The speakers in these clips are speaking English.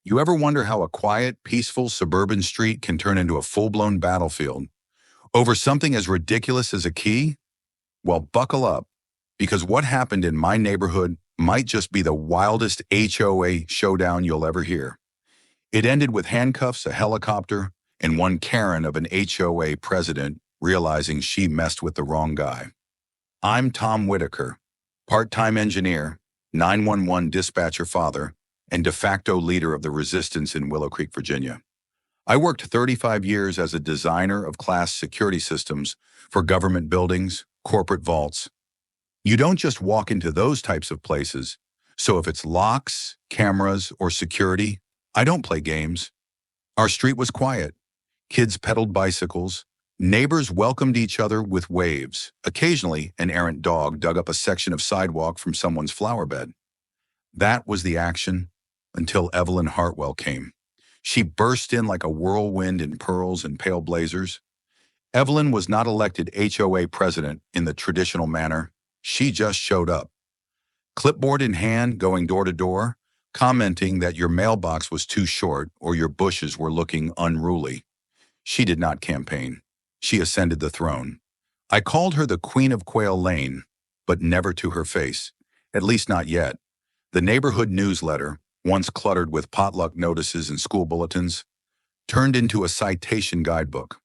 You ever wonder how a quiet, peaceful suburban street can turn into a full-blown battlefield over something as ridiculous as a key? Well, buckle up, because what happened in my neighborhood might just be the wildest HOA showdown you'll ever hear. It ended with handcuffs, a helicopter, and one Karen of an HOA president realizing she messed with the wrong guy. I'm Tom Whitaker, part-time engineer, 911 dispatcher father, and de facto leader of the resistance in Willow Creek, Virginia. I worked 35 years as a designer of class security systems for government buildings, corporate vaults. You don't just walk into those types of places, so if it's locks, cameras, or security, I don't play games. Our street was quiet. Kids pedaled bicycles. Neighbors welcomed each other with waves. Occasionally, an errant dog dug up a section of sidewalk from someone's flower bed. That was the action until Evelyn Hartwell came. She burst in like a whirlwind in pearls and pale blazers. Evelyn was not elected HOA president in the traditional manner. She just showed up. Clipboard in hand, going door to door, commenting that your mailbox was too short or your bushes were looking unruly. She did not campaign. She ascended the throne. I called her the Queen of Quail Lane, but never to her face, at least not yet. The neighborhood newsletter, once cluttered with potluck notices and school bulletins, turned into a citation guidebook.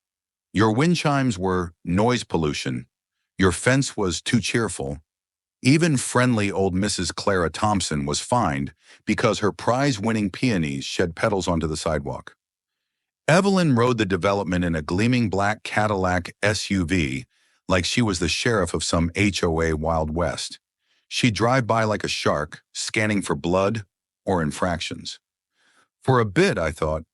Your wind chimes were noise pollution. Your fence was too cheerful. Even friendly old Mrs. Clara Thompson was fined because her prize-winning peonies shed petals onto the sidewalk. Evelyn rode the development in a gleaming black Cadillac SUV like she was the sheriff of some HOA Wild West. She'd drive by like a shark, scanning for blood or infractions. For a bit, I thought,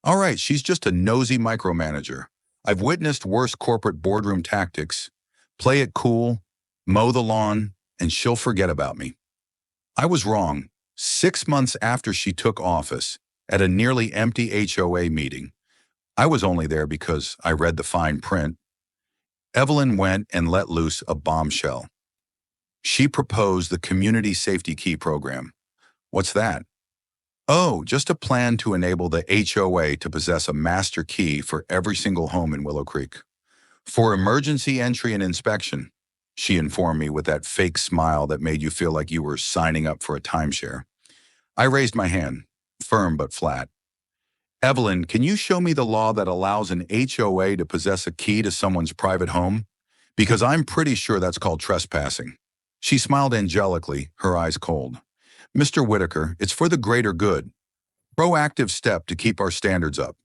all right, she's just a nosy micromanager. I've witnessed worse corporate boardroom tactics. Play it cool, mow the lawn, and she'll forget about me. I was wrong. 6 months after she took office, at a nearly empty HOA meeting, I was only there because I read the fine print. Evelyn went and let loose a bombshell. She proposed the Community Safety Key Program. What's that? Oh, just a plan to enable the HOA to possess a master key for every single home in Willow Creek. For emergency entry and inspection, she informed me with that fake smile that made you feel like you were signing up for a timeshare. I raised my hand, firm but flat. Evelyn, can you show me the law that allows an HOA to possess a key to someone's private home? Because I'm pretty sure that's called trespassing. She smiled angelically, her eyes cold. Mr. Whitaker, it's for the greater good. Proactive step to keep our standards up.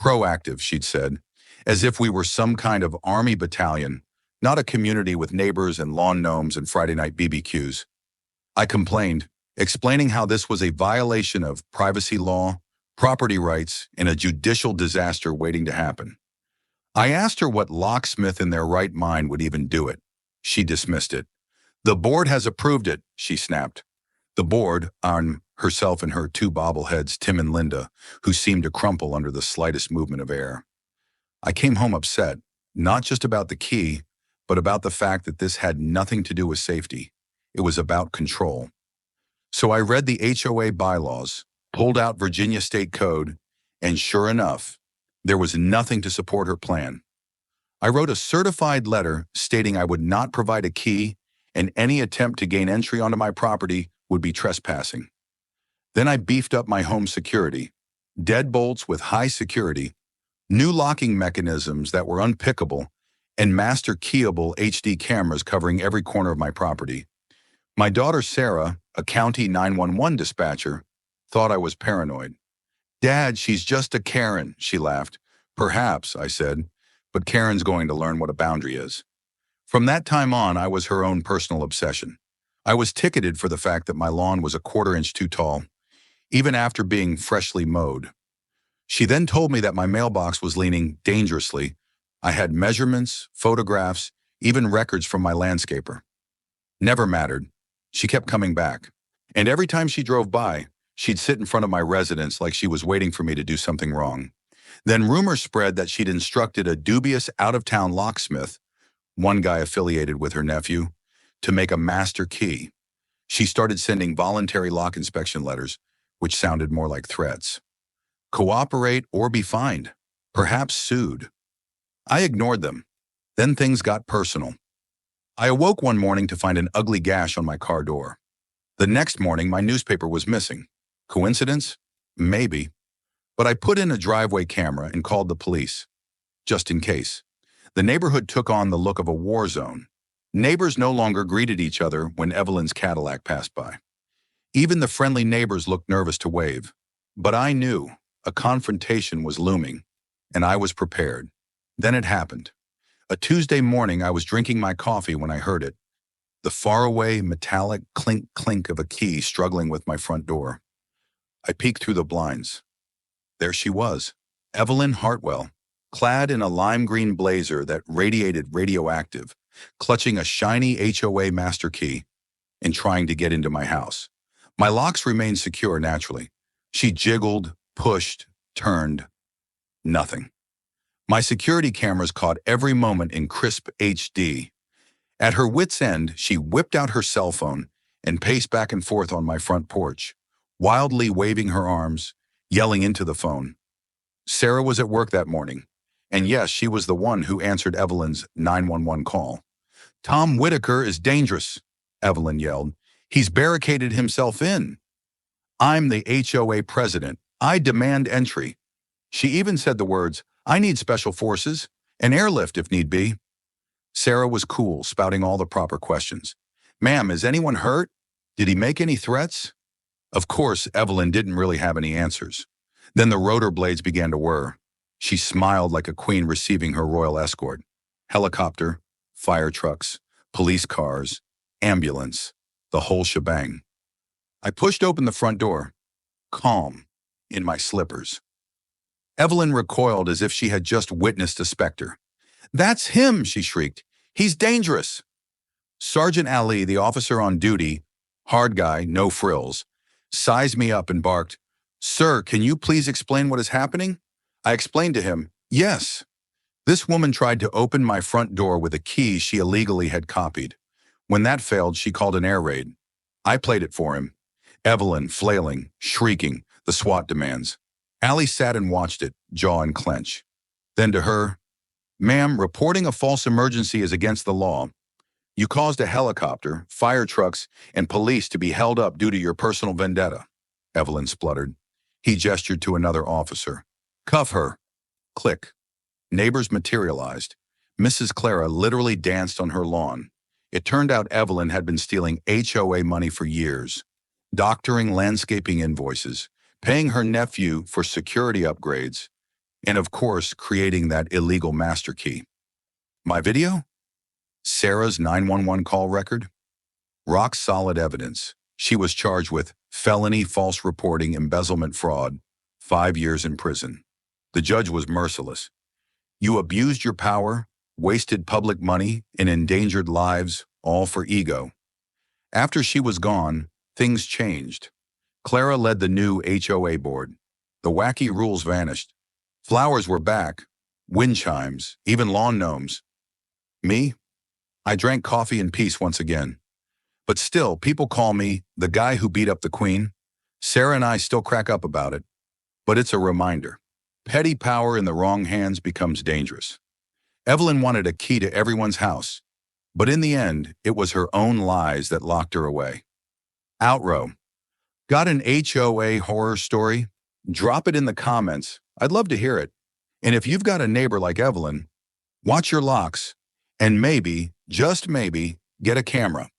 Proactive, she'd said, as if we were some kind of army battalion, not a community with neighbors and lawn gnomes and Friday night BBQs. I complained, explaining how this was a violation of privacy law, property rights, and a judicial disaster waiting to happen. I asked her what locksmith in their right mind would even do it. She dismissed it. The board has approved it, she snapped. The board, on herself and her two bobbleheads, Tim and Linda, who seemed to crumple under the slightest movement of air. I came home upset, not just about the key, but about the fact that this had nothing to do with safety. It was about control. So I read the HOA bylaws, pulled out Virginia State Code, and sure enough, there was nothing to support her plan. I wrote a certified letter stating I would not provide a key and any attempt to gain entry onto my property would be trespassing. Then I beefed up my home security, deadbolts with high security, new locking mechanisms that were unpickable, and master keyable HD cameras covering every corner of my property. My daughter Sarah, a county 911 dispatcher, thought I was paranoid. Dad, she's just a Karen, she laughed. Perhaps, I said, but Karen's going to learn what a boundary is. From that time on, I was her own personal obsession. I was ticketed for the fact that my lawn was a quarter-inch too tall, even after being freshly mowed. She then told me that my mailbox was leaning dangerously. I had measurements, photographs, even records from my landscaper. Never mattered. She kept coming back. And every time she drove by, she'd sit in front of my residence like she was waiting for me to do something wrong. Then rumors spread that she'd instructed a dubious out-of-town locksmith, one guy affiliated with her nephew, to make a master key. She started sending voluntary lock inspection letters, which sounded more like threats. Cooperate or be fined, perhaps sued. I ignored them. Then things got personal. I awoke one morning to find an ugly gash on my car door. The next morning, my newspaper was missing. Coincidence? Maybe. But I put in a driveway camera and called the police, just in case. The neighborhood took on the look of a war zone. Neighbors no longer greeted each other when Evelyn's Cadillac passed by. Even the friendly neighbors looked nervous to wave. But I knew a confrontation was looming, and I was prepared. Then it happened. A Tuesday morning, I was drinking my coffee when I heard it. The faraway, metallic clink-clink of a key struggling with my front door. I peeked through the blinds. There she was, Evelyn Hartwell, clad in a lime green blazer that radiated radioactive, clutching a shiny HOA master key and trying to get into my house. My locks remained secure naturally. She jiggled, pushed, turned. Nothing. My security cameras caught every moment in crisp HD. At her wit's end, she whipped out her cell phone and paced back and forth on my front porch, wildly waving her arms, yelling into the phone. Sarah was at work that morning, and yes, she was the one who answered Evelyn's 911 call. "Tom Whitaker is dangerous," Evelyn yelled. "He's barricaded himself in. I'm the HOA president. I demand entry." She even said the words, "I need special forces, an airlift if need be." Sarah was cool, spouting all the proper questions. "Ma'am, is anyone hurt? Did he make any threats?" Of course, Evelyn didn't really have any answers. Then the rotor blades began to whir. She smiled like a queen receiving her royal escort. Helicopter, fire trucks, police cars, ambulance, the whole shebang. I pushed open the front door, calm, in my slippers. Evelyn recoiled as if she had just witnessed a specter. "That's him," she shrieked. "He's dangerous." Sergeant Ali, the officer on duty, hard guy, no frills, sized me up and barked, "Sir, can you please explain what is happening?" I explained to him, "Yes. This woman tried to open my front door with a key she illegally had copied. When that failed, she called an air raid. I played it for him. Evelyn, flailing, shrieking, the SWAT demands. Ali sat and watched it, jaw and clench. Then to her, "Ma'am, reporting a false emergency is against the law. You caused a helicopter, fire trucks, and police to be held up due to your personal vendetta," Evelyn spluttered. He gestured to another officer. "Cuff her." Click. Neighbors materialized. Mrs. Clara literally danced on her lawn. It turned out Evelyn had been stealing HOA money for years, doctoring landscaping invoices, paying her nephew for security upgrades, and of course, creating that illegal master key. My video? Sarah's 911 call record? Rock-solid evidence. She was charged with felony false reporting embezzlement fraud, 5 years in prison. The judge was merciless. "You abused your power, wasted public money, and endangered lives, all for ego." After she was gone, things changed. Clara led the new HOA board. The wacky rules vanished. Flowers were back, wind chimes, even lawn gnomes. Me? I drank coffee in peace once again. But still, people call me the guy who beat up the queen. Sarah and I still crack up about it. But it's a reminder. Petty power in the wrong hands becomes dangerous. Evelyn wanted a key to everyone's house, but in the end, it was her own lies that locked her away. Outrow. Got an HOA horror story? Drop it in the comments. I'd love to hear it. And if you've got a neighbor like Evelyn, watch your locks and maybe, just maybe, get a camera.